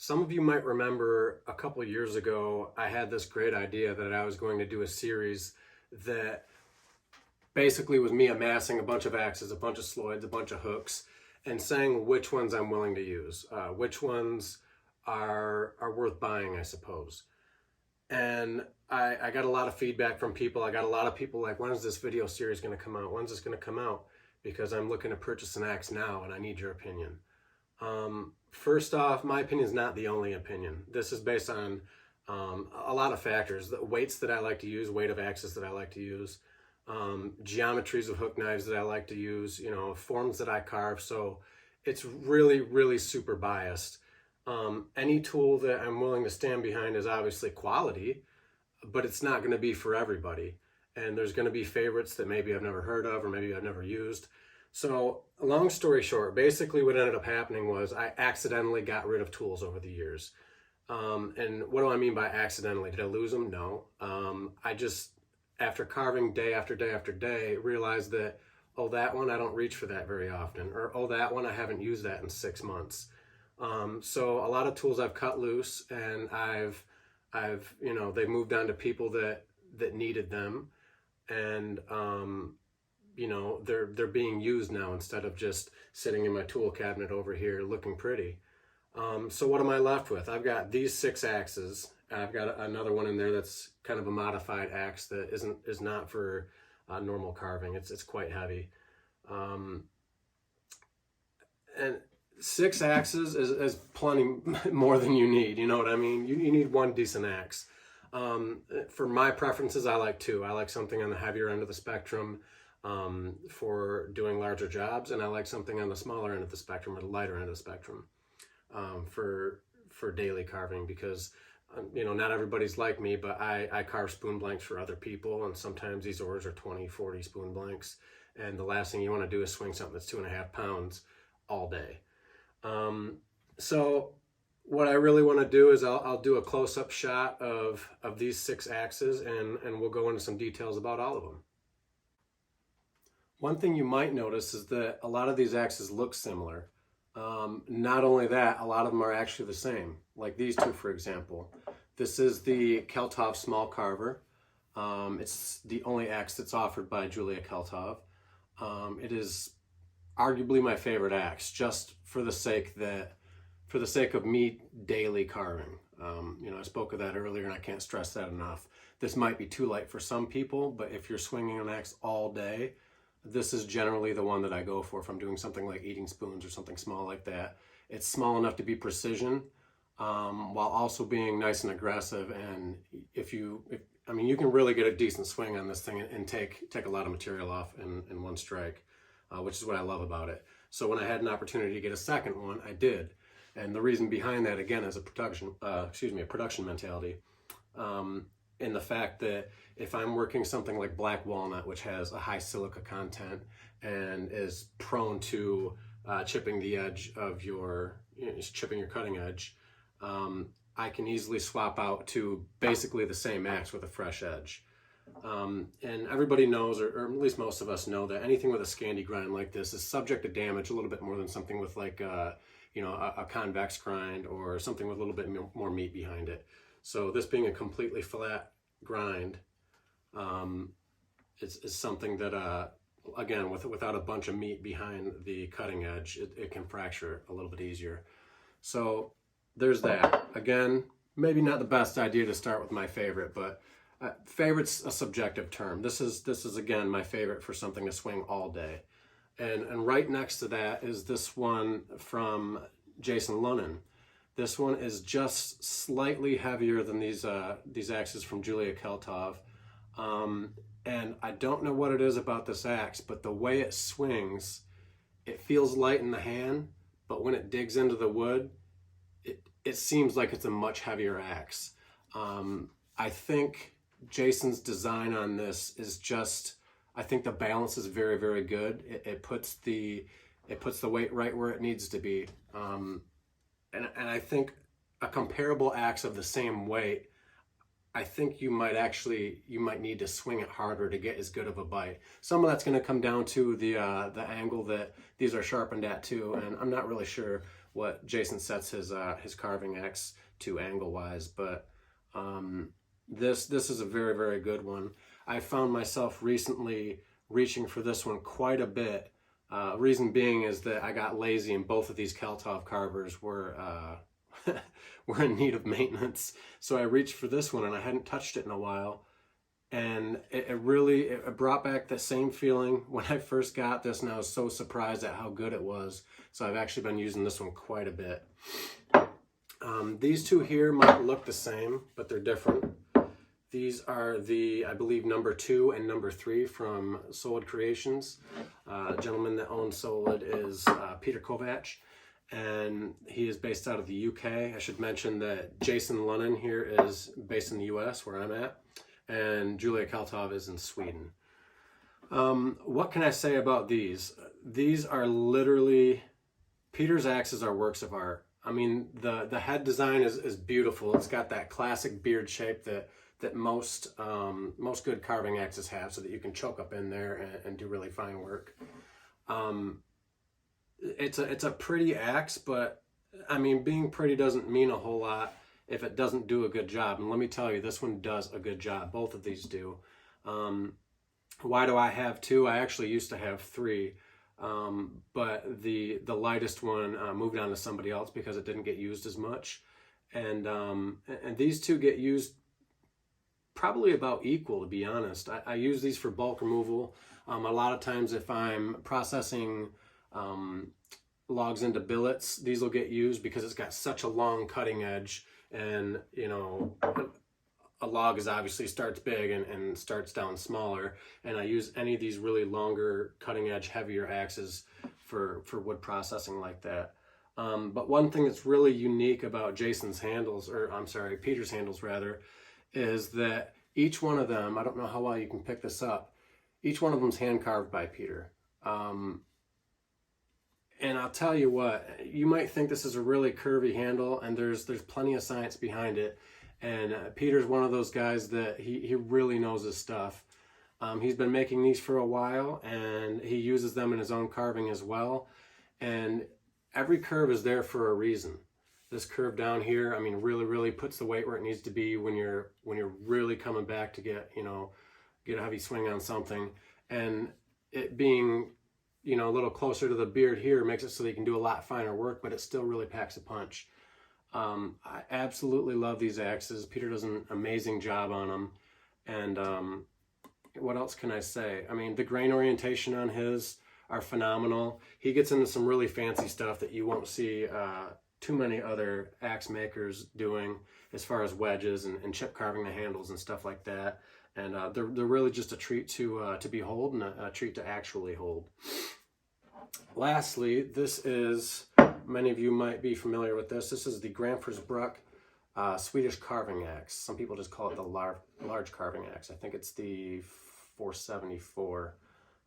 Some of you might remember a couple years ago, I had this great idea that I was going to do a series that basically was me amassing a bunch of axes, a bunch of Sloyds, a bunch of hooks, and saying which ones I'm willing to use, which ones are worth buying, I suppose. And I got a lot of feedback from people. I got a lot of people like, when is this video series going to come out? When's this going to come out? Because I'm looking to purchase an axe now and I need your opinion. First off, my opinion is not the only opinion. This is based on a lot of factors. The weights that I like to use, weight of axes that I like to use, geometries of hook knives that I like to use, forms that I carve. So it's really, really super biased. Any tool that I'm willing to stand behind is obviously quality, but it's not going to be for everybody. And there's going to be favorites that maybe I've never heard of or maybe I've never used. So long story short, basically what ended up happening was I accidentally got rid of tools over the years. And what do I mean by accidentally? Did I lose them? No. I just, after carving day after day after day, realized that, oh, that one, I don't reach for that very often. Or, oh, that one, I haven't used that in 6 months. So a lot of tools I've cut loose and I've they've moved on to people that needed them. And, they're being used now instead of just sitting in my tool cabinet over here looking pretty. So what am I left with? I've got these 6 axes. I've got another one in there that's kind of a modified axe that is not for normal carving. It's quite heavy. And 6 axes is plenty more than you need. You know what I mean? You need one decent axe. For my preferences, I like 2. I like something on the heavier end of the spectrum for doing larger jobs, and I like something on the smaller end of the spectrum or the lighter end of the spectrum for daily carving, because not everybody's like me, but I carve spoon blanks for other people, and sometimes these orders are 20, 40 spoon blanks, and the last thing you want to do is swing something that's 2.5 pounds all day. So what I really want to do is I'll do a close-up shot of these 6 axes, and we'll go into some details about all of them. One thing you might notice is that a lot of these axes look similar. Not only that, a lot of them are actually the same. Like these 2, for example. This is the Kalthoff small carver. It's the only axe that's offered by Julia Kalthoff. It is arguably my favorite axe, just for the sake of me daily carving. I spoke of that earlier and I can't stress that enough. This might be too light for some people, but if you're swinging an axe all day, this is generally the one that I go for if I'm doing something like eating spoons or something small like that. It's small enough to be precision, while also being nice and aggressive. And you can really get a decent swing on this thing and take a lot of material off in one strike, which is what I love about it. So when I had an opportunity to get a second one, I did. And the reason behind that, again, is a production mentality. In the fact that if I'm working something like black walnut, which has a high silica content and is prone to chipping the edge of chipping your cutting edge, I can easily swap out to basically the same axe with a fresh edge. And everybody knows, or at least most of us know, that anything with a Scandi grind like this is subject to damage a little bit more than something with like a convex grind or something with a little bit more meat behind it. So this being a completely flat grind is something that, again, without a bunch of meat behind the cutting edge, it can fracture a little bit easier. So there's that. Again, maybe not the best idea to start with my favorite, but favorite's a subjective term. This is again my favorite for something to swing all day. And right next to that is this one from Jason Lonon. This one is just slightly heavier than these axes from Julia Kalthoff. And I don't know what it is about this axe, but the way it swings, it feels light in the hand, but when it digs into the wood, it seems like it's a much heavier axe. I think Jason's design on this is just, I think the balance is very, very good. It puts the weight right where it needs to be. And I think a comparable axe of the same weight, I think you might need to swing it harder to get as good of a bite. Some of that's going to come down to the angle that these are sharpened at too, and I'm not really sure what Jason sets his carving axe to angle-wise, but this is a very, very good one. I found myself recently reaching for this one quite a bit. Reason being is that I got lazy and both of these Kalthoff carvers were were in need of maintenance. So I reached for this one and I hadn't touched it in a while. And it brought back the same feeling when I first got this, and I was so surprised at how good it was. So I've actually been using this one quite a bit. These two here might look the same, but they're different. These are the, I believe, number 2 and number 3 from Soulwood Creations. The gentleman that owns Soulwood is Peter Kovac, and he is based out of the UK. I should mention that Jason Lonon here is based in the US, where I'm at, and Julia Kalthoff is in Sweden. What can I say about these? These are literally, Peter's axes are works of art. I mean, the head design is beautiful. It's got that classic beard shape that most good carving axes have, so that you can choke up in there and do really fine work. It's a pretty axe, but I mean, being pretty doesn't mean a whole lot if it doesn't do a good job. And let me tell you, this one does a good job. Both of these do. Why do I have 2? I actually used to have 3. But the lightest one moved on to somebody else because it didn't get used as much. And these two get used probably about equal, to be honest. I use these for bulk removal. A lot of times if I'm processing logs into billets, these will get used because it's got such a long cutting edge, and you know, a log is obviously starts big and starts down smaller, and I use any of these really longer cutting edge heavier axes for wood processing like that. But one thing that's really unique about Jason's handles, or I'm sorry, Peter's handles rather, is that each one of them, I don't know how well you can pick this up, each one of them's hand carved by Peter. And I'll tell you what, you might think this is a really curvy handle, and there's plenty of science behind it. And Peter's one of those guys that he really knows his stuff. He's been making these for a while, and he uses them in his own carving as well. And every curve is there for a reason. This curve down here, I mean, really puts the weight where it needs to be when you're really coming back to get a heavy swing on something. And it being, you know, a little closer to the beard here makes it so that you can do a lot finer work, but it still really packs a punch. I absolutely love these axes. Peter does an amazing job on them. And what else can I say? I mean, the grain orientation on his are phenomenal. He gets into some really fancy stuff that you won't see too many other axe makers doing, as far as wedges and chip carving the handles and stuff like that. And they're really just a treat to behold, and a treat to actually hold. Lastly, this is, many of you might be familiar with this. This is the Gransfors Bruk Swedish carving axe. Some people just call it the large carving axe. I think it's the 474,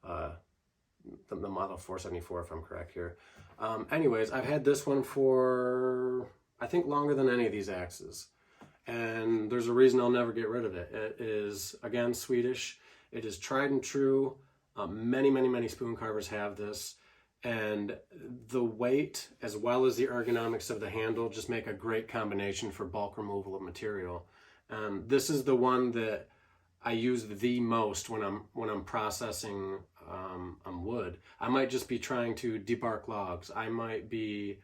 the model 474, if I'm correct here. Anyways, I've had this one for, I think, longer than any of these axes. And there's a reason I'll never get rid of it. It is, again, Swedish. It is tried and true. Many spoon carvers have this. And the weight, as well as the ergonomics of the handle, just make a great combination for bulk removal of material. This is the one that I use the most when I'm processing wood. I might just be trying to debark logs. I might be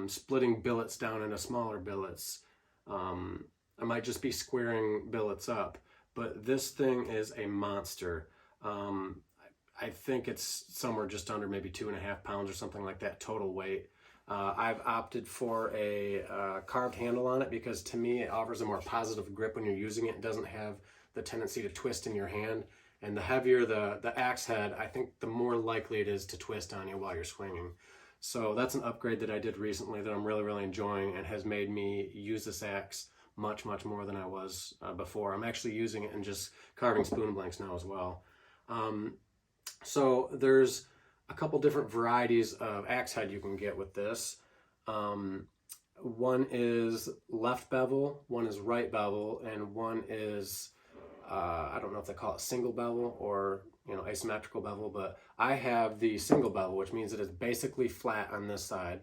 splitting billets down into smaller billets. I might just be squaring billets up. But this thing is a monster. I think it's somewhere just under maybe 2.5 pounds or something like that total weight. I've opted for a carved handle on it because to me it offers a more positive grip when you're using it. It doesn't have the tendency to twist in your hand. And the heavier the axe head, I think the more likely it is to twist on you while you're swinging. So that's an upgrade that I did recently that I'm really enjoying, and has made me use this axe much more than I was before. I'm actually using it and just carving spoon blanks now as well. So there's a couple different varieties of axe head you can get with this. One is left bevel, one is right bevel, and one is, I don't know if they call it single bevel or, you know, asymmetrical bevel, but I have the single bevel, which means that it's basically flat on this side.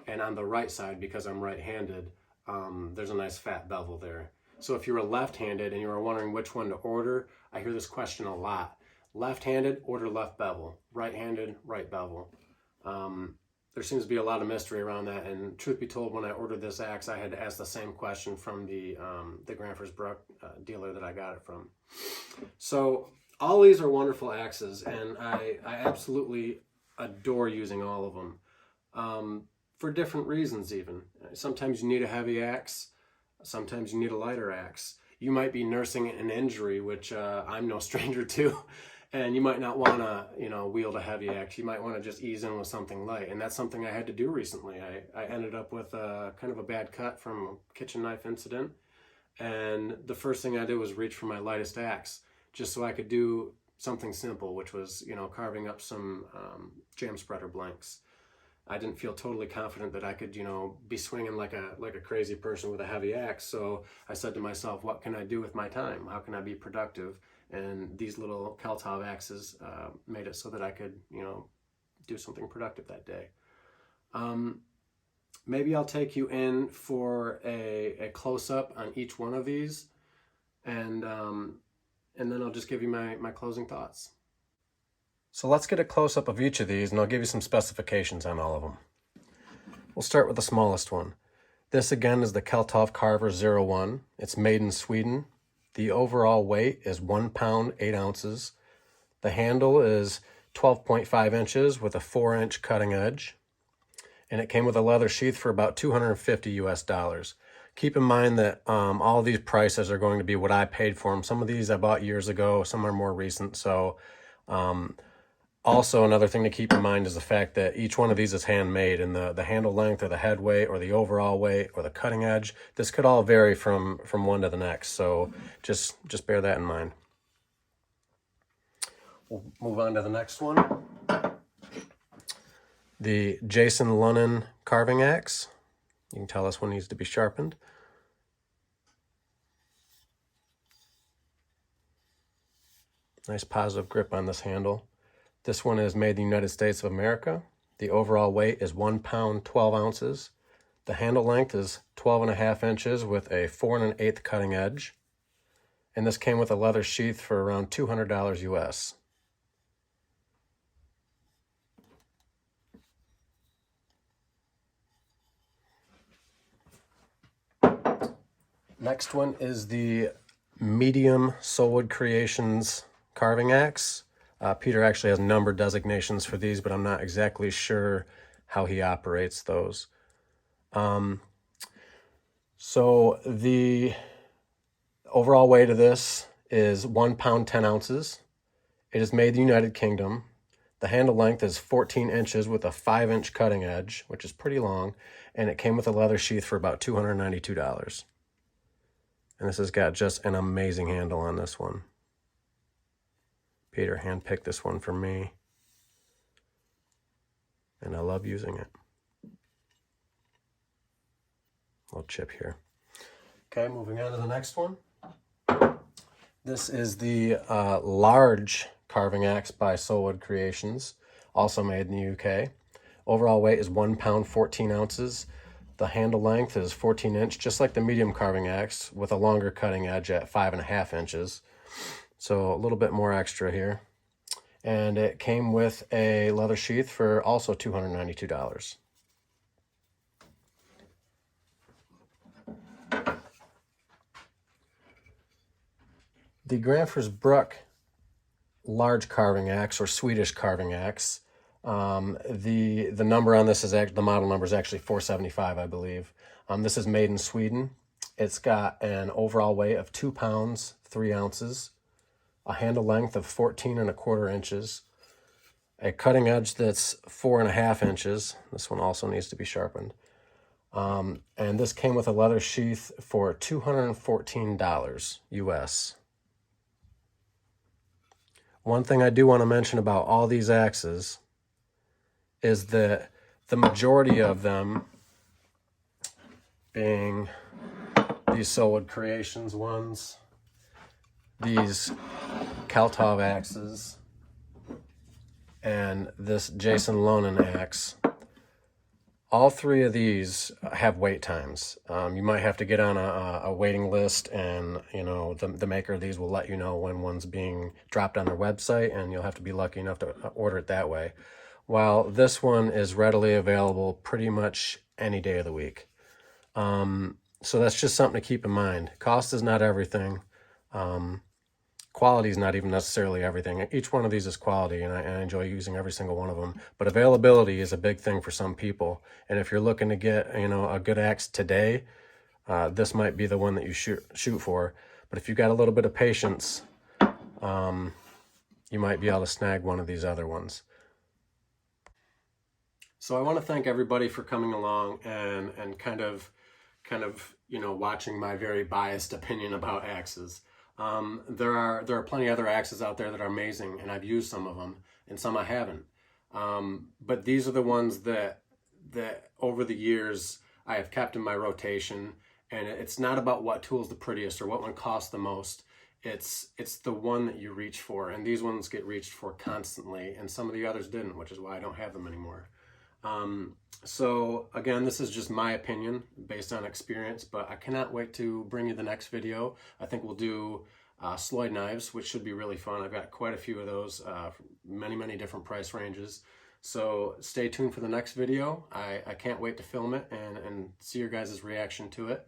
And on the right side, because I'm right-handed, there's a nice fat bevel there. So if you were left-handed and you were wondering which one to order, I hear this question a lot. Left-handed, order left bevel. Right-handed, right bevel. There seems to be a lot of mystery around that, and truth be told, when I ordered this axe, I had to ask the same question from the Gransfors Bruk dealer that I got it from. So all these are wonderful axes, and I absolutely adore using all of them, for different reasons even. Sometimes you need a heavy axe, sometimes you need a lighter axe. You might be nursing an injury, which I'm no stranger to, and you might not want to, wield a heavy axe. You might want to just ease in with something light, and that's something I had to do recently. I ended up with kind of a bad cut from a kitchen knife incident, and the first thing I did was reach for my lightest axe, just so I could do something simple, which was, carving up some jam spreader blanks. I didn't feel totally confident that I could, be swinging like a crazy person with a heavy axe. So I said to myself, what can I do with my time? How can I be productive? And these little Kalthoff axes made it so that I could, do something productive that day. Maybe I'll take you in for a close-up on each one of these, and then I'll just give you my closing thoughts. So let's get a close-up of each of these, and I'll give you some specifications on all of them. We'll start with the smallest one. This again is the Kalthoff Carver 01. It's made in Sweden. The overall weight is 1 pound, 8 ounces. The handle is 12.5 inches with a 4-inch cutting edge. And it came with a leather sheath for about $250 US. Keep in mind that all of these prices are going to be what I paid for them. Some of these I bought years ago, some are more recent. So also another thing to keep in mind is the fact that each one of these is handmade, and the handle length or the head weight or the overall weight or the cutting edge, this could all vary from one to the next. So just bear that in mind. We'll move on to the next one. The Jason Lonon carving axe. You can tell this one needs to be sharpened. Nice positive grip on this handle. This one is made in the United States of America. The overall weight is 1 pound, 12 ounces. The handle length is 12.5 inches with a 4 1/8 cutting edge. And this came with a leather sheath for around $200 US. Next one is the medium Soulwood Creations carving axe. Peter actually has number designations for these, but I'm not exactly sure how he operates those. So the overall weight of this is 1 pound, 10 ounces. It is made in the United Kingdom. The handle length is 14 inches with a 5-inch cutting edge, which is pretty long, and it came with a leather sheath for about $292. And this has got just an amazing handle on this one. Peter handpicked this one for me, and I love using it. Little chip here. Okay, moving on to the next one. This is the large carving axe by Soulwood Creations, also made in the UK. Overall weight is 1 pound, 14 ounces. The handle length is 14 inch, just like the medium carving axe, with a longer cutting edge at 5.5 inches. So a little bit more extra here. And it came with a leather sheath for also $292. The Gransfors Bruk Large Carving Axe, or Swedish carving axe. The number on this is the model number is actually 475, I believe. This is made in Sweden. It's got an overall weight of 2 pounds, 3 ounces, a handle length of 14.25 inches, a cutting edge that's 4.5 inches. This one also needs to be sharpened. And this came with a leather sheath for $214 US. One thing I do want to mention about all these axes is that the majority of them, being these Soulwood Creations ones, these Kalthoff axes, and this Jason Lonon axe, All three of these have wait times. You might have to get on a waiting list, and you know the maker of these will let you know when one's being dropped on their website, and you'll have to be lucky enough to order it that way. While this one is readily available pretty much any day of the week. So that's just something to keep in mind. Cost is not everything. Quality is not even necessarily everything. Each one of these is quality, and I enjoy using every single one of them. But availability is a big thing for some people. And if you're looking to get, you know, a good axe today, this might be the one that you shoot for. But if you've got a little bit of patience, you might be able to snag one of these other ones. So I want to thank everybody for coming along and kind of you know, watching my very biased opinion about axes. There are plenty of other axes out there that are amazing, and I've used some of them, and some I haven't. But these are the ones that over the years I have kept in my rotation. And it's not about what tool's the prettiest or what one costs the most. It's the one that you reach for, and these ones get reached for constantly, and some of the others didn't, which is why I don't have them anymore. So again, this is just my opinion based on experience, but I cannot wait to bring you the next video. I think we'll do Sloyd knives, which should be really fun. I've got quite a few of those, many different price ranges. So stay tuned for the next video. I can't wait to film it and see your guys' reaction to it.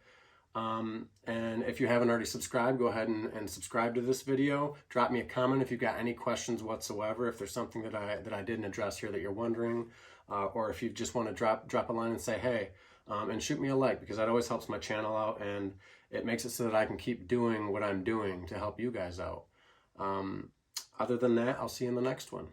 And if you haven't already subscribed, go ahead and subscribe to this video. Drop me a comment if you've got any questions whatsoever. If there's something that I didn't address here that you're wondering, or if you just want to drop a line and say, hey, and shoot me a like, because that always helps my channel out, and it makes it so that I can keep doing what I'm doing to help you guys out. Other than that, I'll see you in the next one.